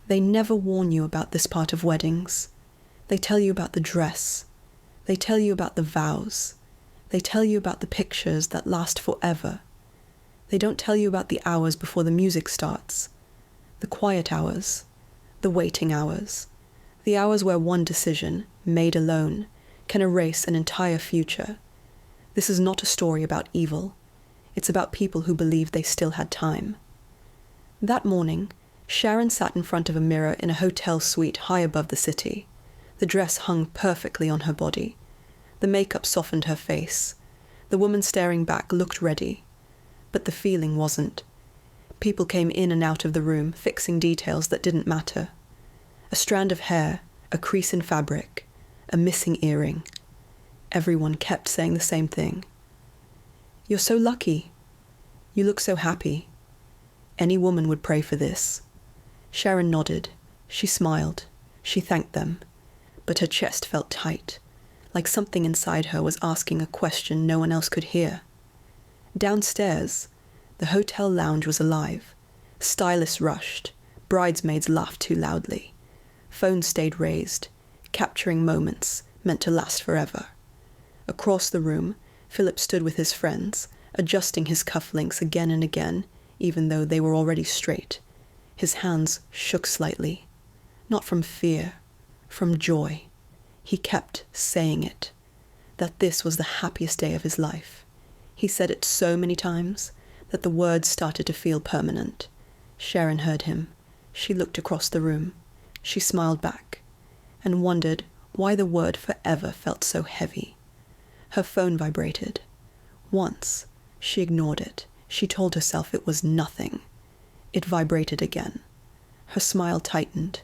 They never warn you about this part of weddings. They tell you about the dress. They tell you about the vows. They tell you about the pictures that last forever. They don't tell you about the hours before the music starts, the quiet hours, the waiting hours, the hours where one decision, made alone, can erase an entire future. This is not a story about evil. It's about people who believed they still had time. That morning, Sharon sat in front of a mirror in a hotel suite high above the city. The dress hung perfectly on her body. The makeup softened her face. The woman staring back looked ready. But the feeling wasn't. People came in and out of the room, fixing details that didn't matter. A strand of hair, a crease in fabric, a missing earring. Everyone kept saying the same thing. "You're so lucky. You look so happy. Any woman would pray for this." Sharon nodded. She smiled. She thanked them. But her chest felt tight, like something inside her was asking a question no one else could hear. Downstairs, the hotel lounge was alive. Stylists rushed. Bridesmaids laughed too loudly. Phones stayed raised, capturing moments meant to last forever. Across the room, Philip stood with his friends, adjusting his cufflinks again and again, even though they were already straight. His hands shook slightly. Not from fear, from joy. He kept saying it, that this was the happiest day of his life. He said it so many times that the words started to feel permanent. Sharon heard him. She looked across the room. She smiled back and wondered why the word forever felt so heavy. Her phone vibrated. Once, she ignored it. She told herself it was nothing. It vibrated again. Her smile tightened.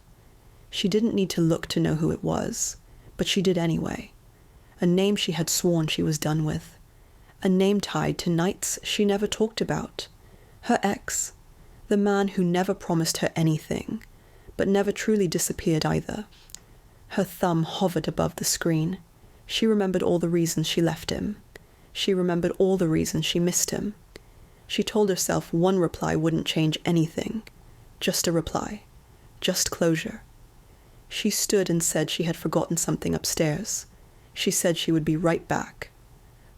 She didn't need to look to know who it was, but she did anyway. A name she had sworn she was done with. A name tied to nights she never talked about. Her ex, the man who never promised her anything, but never truly disappeared either. Her thumb hovered above the screen. She remembered all the reasons she left him. She remembered all the reasons she missed him. She told herself one reply wouldn't change anything. Just a reply. Just closure. She stood and said she had forgotten something upstairs. She said she would be right back.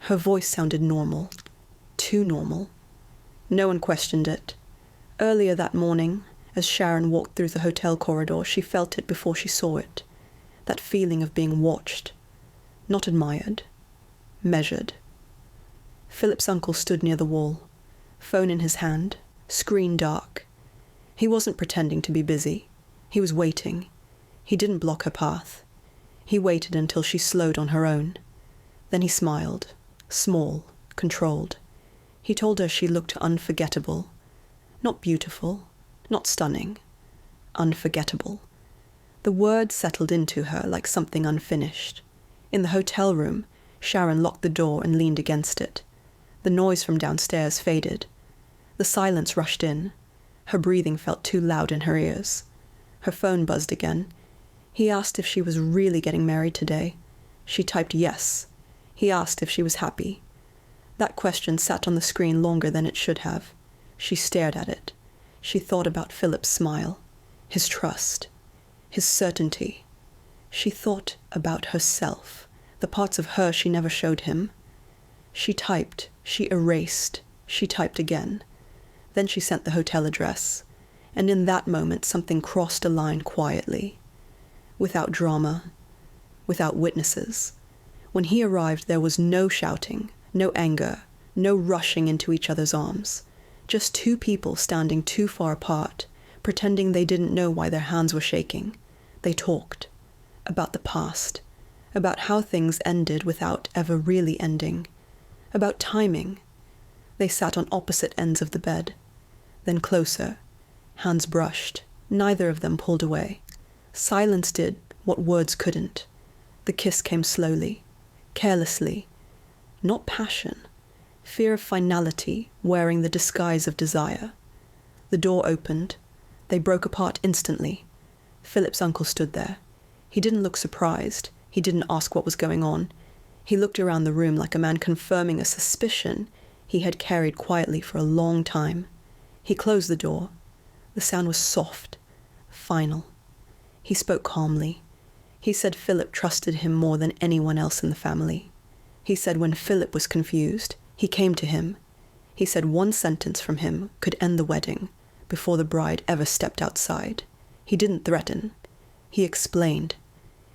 Her voice sounded normal. Too normal. No one questioned it. Earlier that morning, as Sharon walked through the hotel corridor, she felt it before she saw it. That feeling of being watched. Not admired. Measured. Philip's uncle stood near the wall. Phone in his hand. Screen dark. He wasn't pretending to be busy. He was waiting. He didn't block her path. He waited until she slowed on her own. Then he smiled. Small. Controlled. He told her she looked unforgettable. Not beautiful. Not stunning. Unforgettable. The word settled into her like something unfinished. In the hotel room, Sharon locked the door and leaned against it. The noise from downstairs faded. The silence rushed in. Her breathing felt too loud in her ears. Her phone buzzed again. He asked if she was really getting married today. She typed yes. He asked if she was happy. That question sat on the screen longer than it should have. She stared at it. She thought about Philip's smile, his trust, his certainty. She thought about herself, the parts of her she never showed him. She typed, she erased, she typed again. Then she sent the hotel address, and in that moment something crossed a line quietly. Without drama, without witnesses. When he arrived, there was no shouting, no anger, no rushing into each other's arms. Just two people standing too far apart, pretending they didn't know why their hands were shaking. They talked. About the past. About how things ended without ever really ending. About timing. They sat on opposite ends of the bed. Then closer. Hands brushed. Neither of them pulled away. Silence did what words couldn't. The kiss came slowly. Carelessly. Not passion. Fear of finality wearing the disguise of desire. The door opened. They broke apart instantly. Philip's uncle stood there. He didn't look surprised. He didn't ask what was going on. He looked around the room like a man confirming a suspicion he had carried quietly for a long time. He closed the door. The sound was soft, final. He spoke calmly. He said Philip trusted him more than anyone else in the family. He said when Philip was confused, he came to him. He said one sentence from him could end the wedding before the bride ever stepped outside. He didn't threaten. He explained.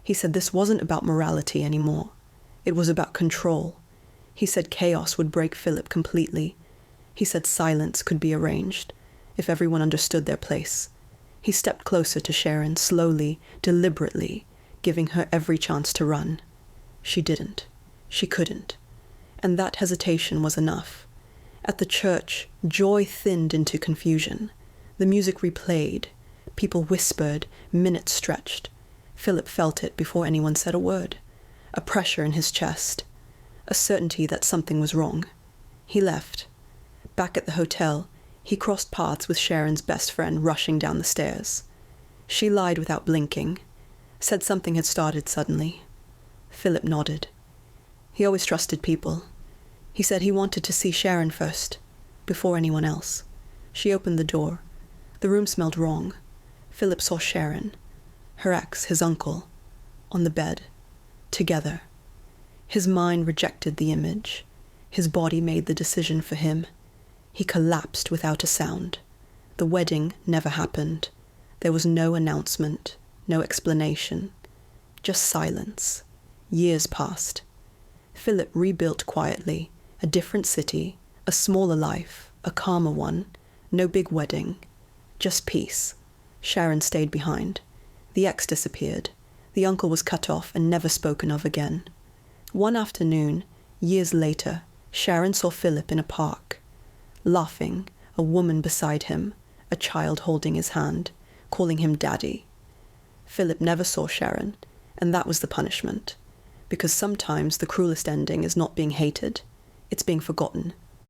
He said this wasn't about morality anymore. It was about control. He said chaos would break Philip completely. He said silence could be arranged if everyone understood their place. He stepped closer to Sharon, slowly, deliberately, giving her every chance to run. She didn't. She couldn't. And that hesitation was enough. At the church, joy thinned into confusion. The music replayed. People whispered. Minutes stretched. Philip felt it before anyone said a word. A pressure in his chest. A certainty that something was wrong. He left. Back at the hotel, he crossed paths with Sharon's best friend rushing down the stairs. She lied without blinking. Said something had started suddenly. Philip nodded. He always trusted people. He said he wanted to see Sharon first, before anyone else. She opened the door. The room smelled wrong. Philip saw Sharon, her ex, his uncle, on the bed, together. His mind rejected the image. His body made the decision for him. He collapsed without a sound. The wedding never happened. There was no announcement, no explanation, just silence. Years passed. Philip rebuilt quietly, a different city, a smaller life, a calmer one, no big wedding, just peace. Sharon stayed behind. The ex disappeared. The uncle was cut off and never spoken of again. One afternoon, years later, Sharon saw Philip in a park, laughing, a woman beside him, a child holding his hand, calling him daddy. Philip never saw Sharon, and that was the punishment, because sometimes the cruelest ending is not being hated, it's being forgotten.